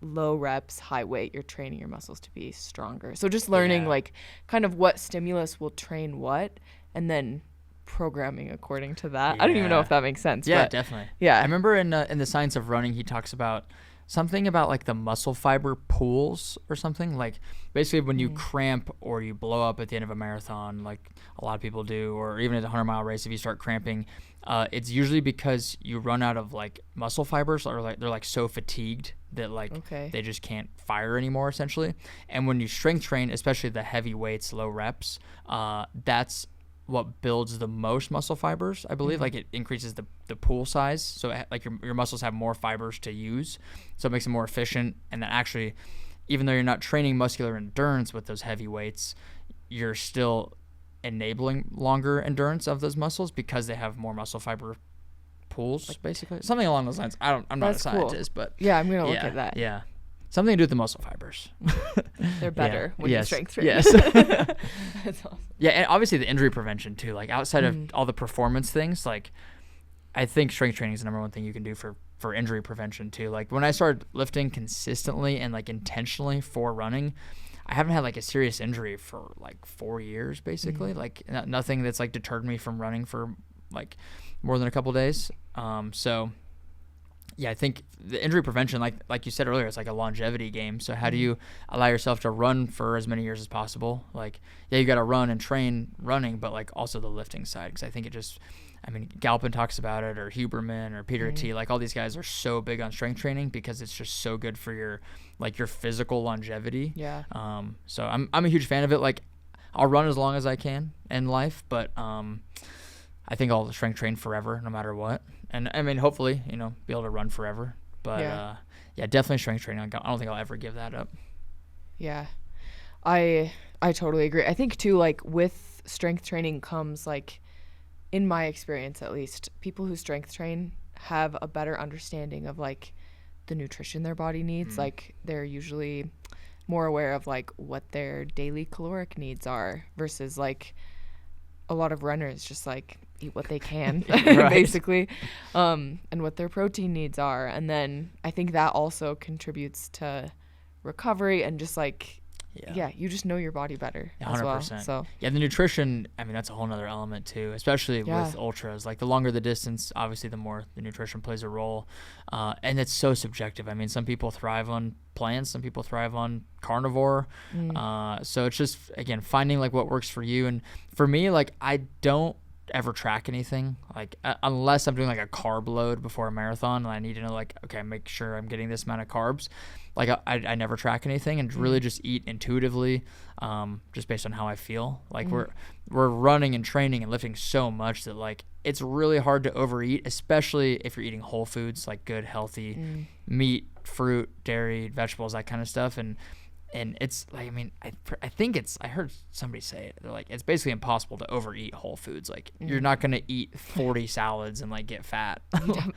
low reps, high weight, you're training your muscles to be stronger. So just learning like kind of what stimulus will train what, and then programming according to that. I don't even know if that makes sense. Yeah, but definitely. Yeah. I remember in The Science of Running, he talks about something about like the muscle fiber pools or something. Like basically when you cramp or you blow up at the end of a marathon, like a lot of people do, or even at a 100-mile race, if you start cramping, it's usually because you run out of like muscle fibers, or like they're like so fatigued that like they just can't fire anymore, essentially. And when you strength train, especially the heavy weights, low reps, that's what builds the most muscle fibers, I believe. Like it increases the pool size, so like your muscles have more fibers to use, so it makes them more efficient. And then actually, even though you're not training muscular endurance with those heavy weights, you're still enabling longer endurance of those muscles because they have more muscle fiber pools, like, basically something along those lines. I'm not a scientist, but I'm gonna look at that. Yeah, something to do with the muscle fibers. They're better when you strength train. Yes. That's awesome. Yeah, and obviously the injury prevention too. Like outside of all the performance things, like I think strength training is the number one thing you can do for injury prevention too. Like when I started lifting consistently and like intentionally for running, I haven't had like a serious injury for like 4 years, basically. Like nothing that's like deterred me from running for like more than a couple days. So yeah, I think the injury prevention, like you said earlier, it's like a longevity game. So how do you allow yourself to run for as many years as possible? Like, yeah, you got to run and train running, but like also the lifting side, because I think it just, I mean, Galpin talks about it, or Huberman, or Peter T. Like all these guys are so big on strength training because it's just so good for your physical longevity. Yeah. So I'm a huge fan of it. Like I'll run as long as I can in life, but I think I'll strength train forever, no matter what. And I mean, hopefully, be able to run forever. But yeah, definitely strength training. I don't think I'll ever give that up. Yeah, I totally agree. I think too, like with strength training comes like, in my experience at least, people who strength train have a better understanding of like the nutrition their body needs. Like they're usually more aware of like what their daily caloric needs are versus like a lot of runners just like eat what they can basically, and what their protein needs are. And then I think that also contributes to recovery and just like you just know your body better 100%. As well. So yeah, the nutrition, I mean, that's a whole nother element too, especially with ultras. Like the longer the distance, obviously the more the nutrition plays a role, and it's so subjective. I mean, some people thrive on plants, some people thrive on carnivore. So it's just, again, finding like what works for you. And for me, like I don't ever track anything, like unless I'm doing like a carb load before a marathon and I need to know like, okay, make sure I'm getting this amount of carbs. Like I never track anything and really just eat intuitively, just based on how I feel. Like we're running and training and lifting so much that like it's really hard to overeat, especially if you're eating whole foods, like good healthy meat, fruit, dairy, vegetables, that kind of stuff. And it's like, I mean, I think I heard somebody say it. They're like, it's basically impossible to overeat whole foods. Like you're not going to eat 40 salads and like get fat.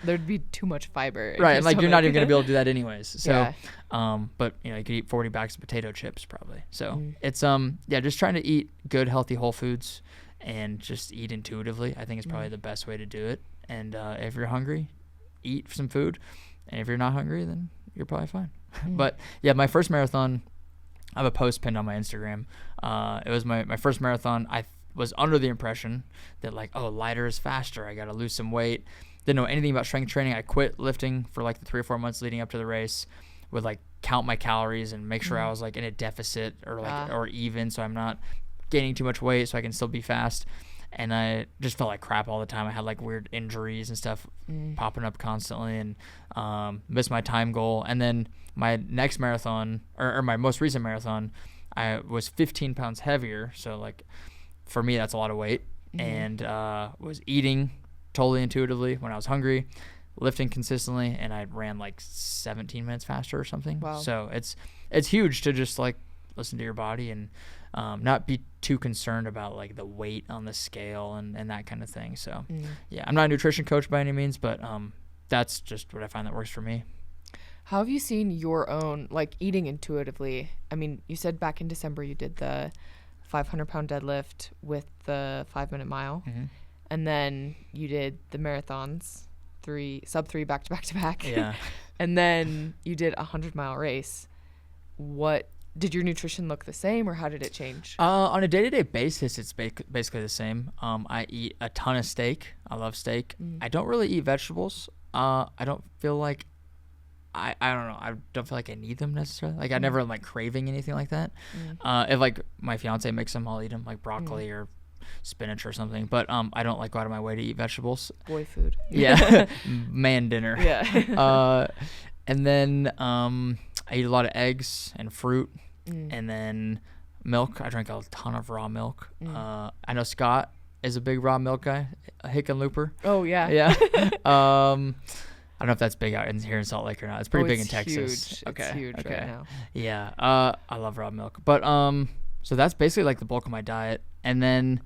There'd be too much fiber. Right. And like you're not even going to be able to do that anyways. So, but you could eat 40 bags of potato chips probably. So it's, just trying to eat good, healthy whole foods and just eat intuitively. I think is probably the best way to do it. And if you're hungry, eat some food. And if you're not hungry, then you're probably fine. But yeah, my first marathon, I have a post pinned on my Instagram. It was my first marathon. I was under the impression that like, oh, lighter is faster. I got to lose some weight. Didn't know anything about strength training. I quit lifting for like the 3 or 4 months leading up to the race. Would like count my calories and make sure I was like in a deficit or like or even, so I'm not gaining too much weight, so I can still be fast. And I just felt like crap all the time. I had like weird injuries and stuff popping up constantly, and missed my time goal. And then my next marathon, or my most recent marathon, I was 15 pounds heavier. So like for me, that's a lot of weight. And was eating totally intuitively when I was hungry, lifting consistently, and I ran like 17 minutes faster or something. Wow. So it's huge to just like listen to your body and not be too concerned about like the weight on the scale and that kind of thing. So yeah, I'm not a nutrition coach by any means, but that's just what I find that works for me. How have you seen your own like eating intuitively? I mean, you said back in December you did the 500-pound deadlift with the 5-minute mile, and then you did the marathons, sub 3 back to back to back. Yeah. And then you did a 100-mile race. What did your nutrition look the same, or how did it change? On a day-to-day basis, it's basically the same. I eat a ton of steak. I love steak. I don't really eat vegetables. I don't feel like I don't know. I don't feel like I need them necessarily. Like I never am like craving anything like that. If like my fiance makes them, I'll eat them, like broccoli or spinach or something. But I don't like go out of my way to eat vegetables. Boy food. Yeah, man dinner. Yeah. And then I eat a lot of eggs and fruit, and then milk. I drink a ton of raw milk. I know Scott is a big raw milk guy, a Hickenlooper. Oh yeah. Yeah. I don't know if that's big out here in Salt Lake or not. It's pretty big in Texas. Huge. Okay. It's huge right now. Yeah. I love raw milk. But so that's basically like the bulk of my diet. And then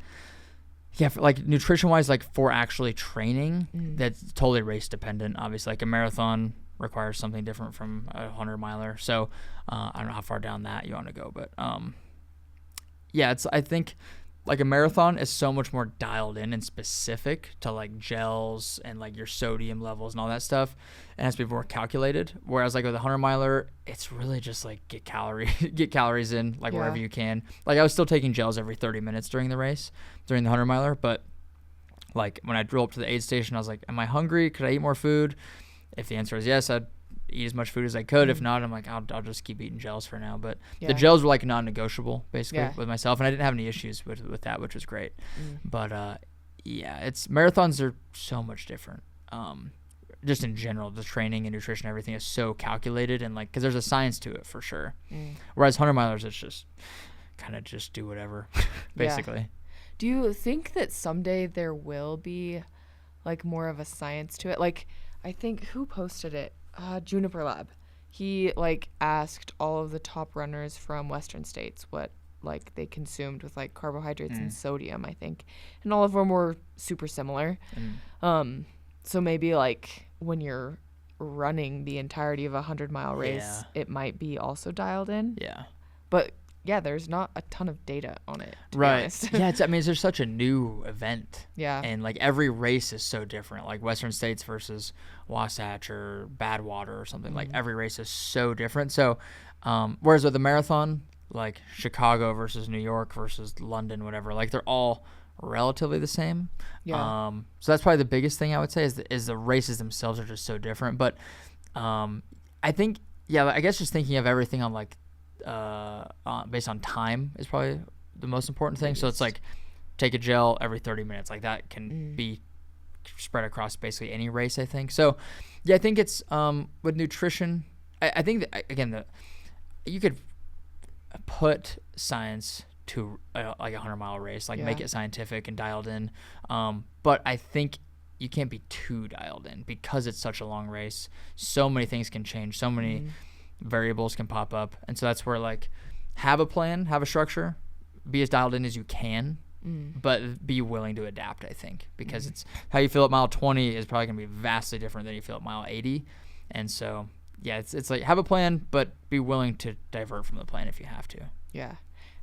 yeah, for like nutrition wise, like for actually training, that's totally race dependent. Obviously, like a marathon requires something different from a 100-miler. So I don't know how far down that you want to go, but yeah, I think like a marathon is so much more dialed in and specific to like gels and like your sodium levels and all that stuff. It has to be more calculated. Whereas like with a 100-miler, it's really just like get calories in like wherever you can. Like I was still taking gels every 30 minutes during the race, during the 100-miler. But like when I drove up to the aid station, I was like, am I hungry? Could I eat more food? If the answer is yes, I'd eat as much food as I could. If not, I'm like, I'll just keep eating gels for now. But the gels were like non-negotiable basically with myself, and I didn't have any issues with that, which was great. But yeah, it's marathons are so much different. Just in general, the training and nutrition, everything is so calculated and like because there's a science to it for sure. Whereas 100-milers, it's just kind of just do whatever, basically. Yeah. Do you think that someday there will be like more of a science to it? Like, I think who posted it? Juniper Lab. He like asked all of the top runners from Western states what like they consumed with like carbohydrates and sodium, I think, and all of them were super similar. So maybe like when you're running the entirety of a 100-mile race, it might be also dialed in. Yeah. But yeah, there's not a ton of data on it, to be Right. honest. Yeah, I mean, there's such a new event. Yeah. And like every race is so different. Like Western States versus Wasatch or Badwater or something. Like every race is so different. So, whereas with the marathon, like Chicago versus New York versus London, whatever, like they're all relatively the same. Yeah. So that's probably the biggest thing I would say is the races themselves are just so different. But I think, I guess just thinking of everything on like based on time is probably the most important thing. So it's like take a gel every 30 minutes. Like that can be spread across basically any race, I think. So yeah, I think it's with nutrition, I think that, again, you could put science to like a 100-mile race, like make it scientific and dialed in. But I think you can't be too dialed in because it's such a long race. So many things can change. So many variables can pop up. And so that's where like have a plan, have a structure, be as dialed in as you can, but be willing to adapt, I think, because it's how you feel at mile 20 is probably going to be vastly different than you feel at mile 80. And so, yeah, it's like have a plan, but be willing to divert from the plan if you have to. Yeah.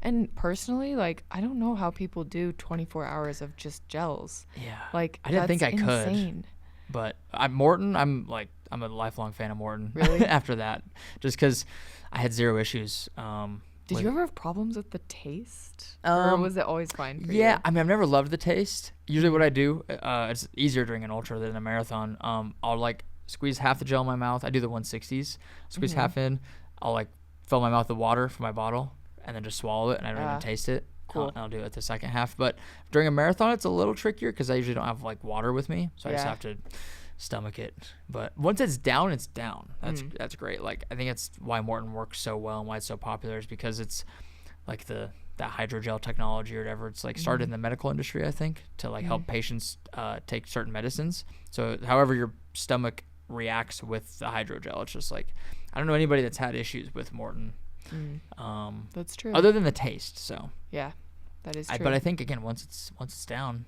And personally, like, I don't know how people do 24 hours of just gels. Yeah. Like, I didn't think I insane. could. But Morton, I'm a lifelong fan of Morton. Really? After that, just because I had zero issues. Did you ever have problems with the taste? Or was it always fine for you? Yeah, I mean, I've never loved the taste. Usually what I do, it's easier during an ultra than a marathon. I'll like squeeze half the gel in my mouth. I do the 160s. Squeeze half in. I'll like fill my mouth with water from my bottle and then just swallow it, and I don't even taste it. Cool. I'll do it the second half. But during a marathon, it's a little trickier because I usually don't have like water with me, so I just have to stomach it. But once it's down, it's down. That's great. Like I think it's why Morton works so well and why it's so popular is because it's like that hydrogel technology or whatever. It's like started in the medical industry, I think, to like help patients take certain medicines. So however your stomach reacts with the hydrogel, it's just like I don't know anybody that's had issues with Morton. That's true. Other than the taste, so yeah, that is true. But I think again, once it's down,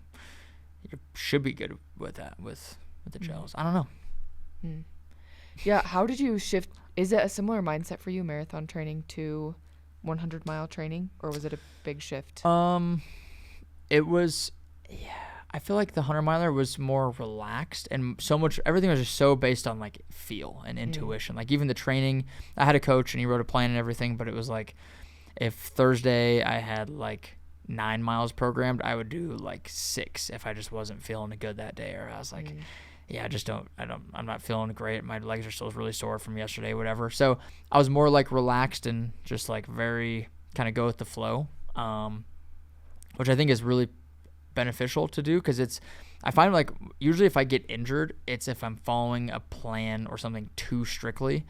you should be good with that with the gels. I don't know. Yeah, how did you shift? Is it a similar mindset for you, marathon training to 100-mile training, or was it a big shift? It was. Yeah, I feel like the 100-miler was more relaxed and so much. Everything was just so based on like feel and intuition. Like even the training, I had a coach and he wrote a plan and everything, but it was like if Thursday I had like 9 miles programmed, I would do like 6 if I just wasn't feeling good that day, or I was like, I'm not feeling great. My legs are still really sore from yesterday, whatever. So I was more like relaxed and just like very kind of go with the flow, which I think is really beneficial to do because I find like usually if I get injured, it's if I'm following a plan or something too strictly.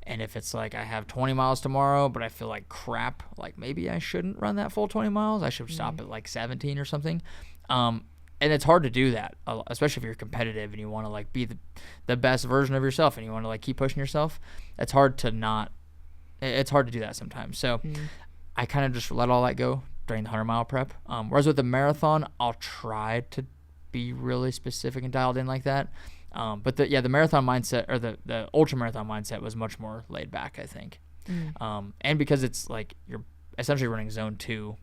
And if it's like I have 20 miles tomorrow, but I feel like crap, like maybe I shouldn't run that full 20 miles. I should stop at like 17 or something. And it's hard to do that, especially if you're competitive and you want to like be the best version of yourself and you want to like keep pushing yourself. It's hard to do that sometimes. So I kind of just let all that go during the 100-mile prep. Whereas with the marathon, I'll try to be really specific and dialed in like that. But the marathon mindset or the ultra marathon mindset was much more laid back, I think. And because it's like you're essentially running zone 2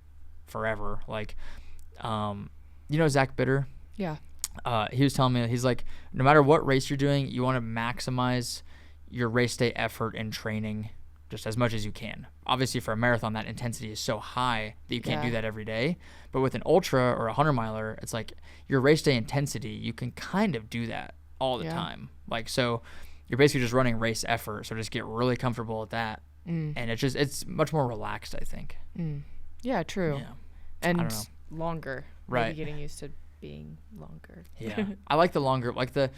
forever. Like, Zach Bitter? Yeah. He was telling me, he's like, no matter what race you're doing, you want to maximize your race day effort and training just as much as you can. Obviously, for a marathon, that intensity is so high that you can't do that every day. But with an ultra or a 100-miler, it's like your race day intensity, you can kind of do that all the time. Like, so you're basically just running race effort. So just get really comfortable with that. And it's much more relaxed, I think. Yeah, true. Yeah. And longer. Right. Maybe getting used to being longer. Yeah. I like the longer, like the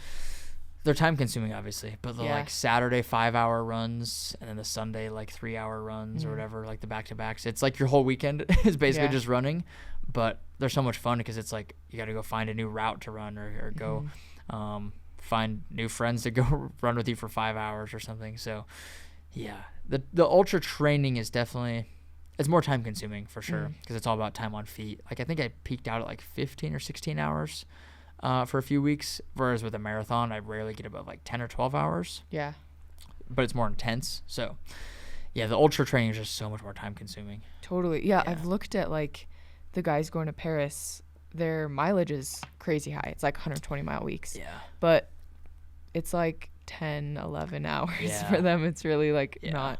they're time consuming, obviously, but the Yeah. like Saturday 5-hour runs and then the Sunday like 3-hour runs or whatever, like the back-to-backs. It's like your whole weekend is basically just running, but they're so much fun because it's like you got to go find a new route to run or go find new friends to go run with you for 5 hours or something. So yeah, the ultra training is definitely, it's more time consuming for sure because it's all about time on feet. Like I think I peaked out at like 15 or 16 hours for a few weeks, whereas with a marathon I rarely get above like 10 or 12 hours. Yeah. But it's more intense. So yeah, the ultra training is just so much more time consuming. Totally. Yeah, I've looked at like the guys going to Paris, their mileage is crazy high. It's like 120-mile weeks. Yeah. But it's like 10, 11 hours for them. It's really like not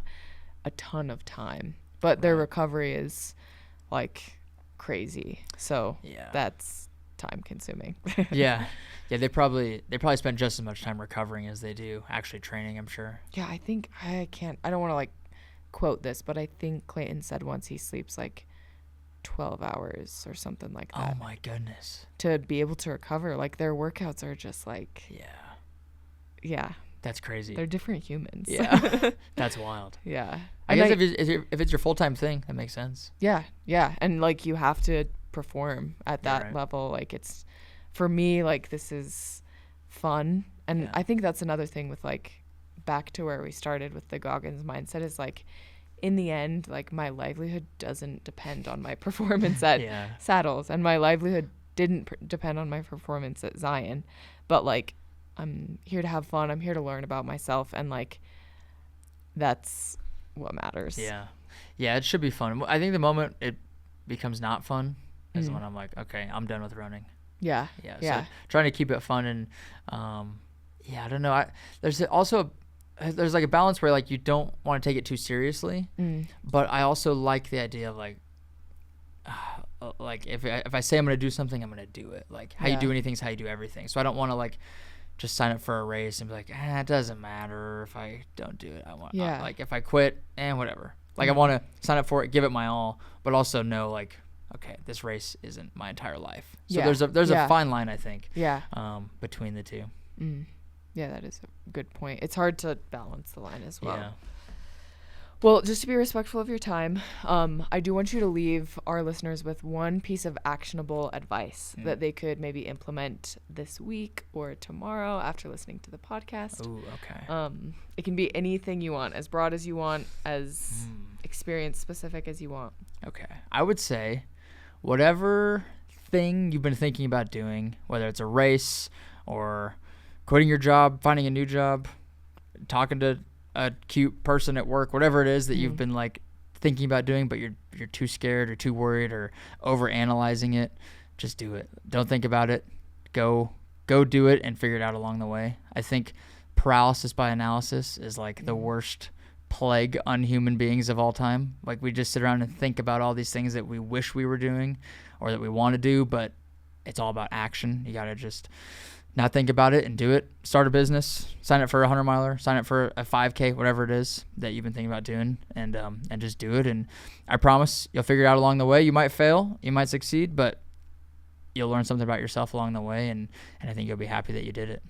a ton of time. But their recovery is like crazy. So that's time consuming. Yeah. They probably spend just as much time recovering as they do actually training, I'm sure. Yeah, I think I don't want to like quote this, but I think Clayton said once he sleeps like 12 hours or something like that. Oh my goodness. To be able to recover. Like their workouts are just like yeah. That's crazy. They're different humans. Yeah. That's wild. Yeah. I guess if it's your full-time thing, that makes sense. Yeah. And like you have to perform at that level. Like it's, for me, like this is fun. And I think that's another thing with like back to where we started with the Goggins mindset is like in the end, like my livelihood doesn't depend on my performance at Saddles, and my livelihood didn't depend on my performance at Zion. But like I'm here to have fun. I'm here to learn about myself, and like that's what matters. Yeah, it should be fun. I think the moment it becomes not fun is when I'm like, okay, I'm done with running. Yeah. So trying to keep it fun and I don't know. There's like a balance where like you don't want to take it too seriously, but I also like the idea of like if I say I'm gonna do something, I'm gonna do it. Like how you do anything is how you do everything. So I don't want to like just sign up for a race and be like, it doesn't matter if I don't do it. I want like if I quit and whatever. Like I want to sign up for it, give it my all, but also know like, okay, this race isn't my entire life. So there's a fine line, I think. Between the two. Yeah, that is a good point. It's hard to balance the line as well. Yeah. Well, just to be respectful of your time, I do want you to leave our listeners with one piece of actionable advice that they could maybe implement this week or tomorrow after listening to the podcast. Ooh, okay. It can be anything you want, as broad as you want, as experience specific as you want. Okay. I would say whatever thing you've been thinking about doing, whether it's a race or quitting your job, finding a new job, talking to a cute person at work, whatever it is that you've been like thinking about doing, but you're too scared or too worried or over analyzing it, just do it. Don't think about it. Go do it and figure it out along the way. I think paralysis by analysis is like the worst plague on human beings of all time. Like we just sit around and think about all these things that we wish we were doing or that we want to do, but it's all about action. You got to just not think about it and do it. Start a business, sign up for a 100-miler, sign up for a 5K, whatever it is that you've been thinking about doing, and just do it. And I promise you'll figure it out along the way. You might fail, you might succeed, but you'll learn something about yourself along the way, and I think you'll be happy that you did it.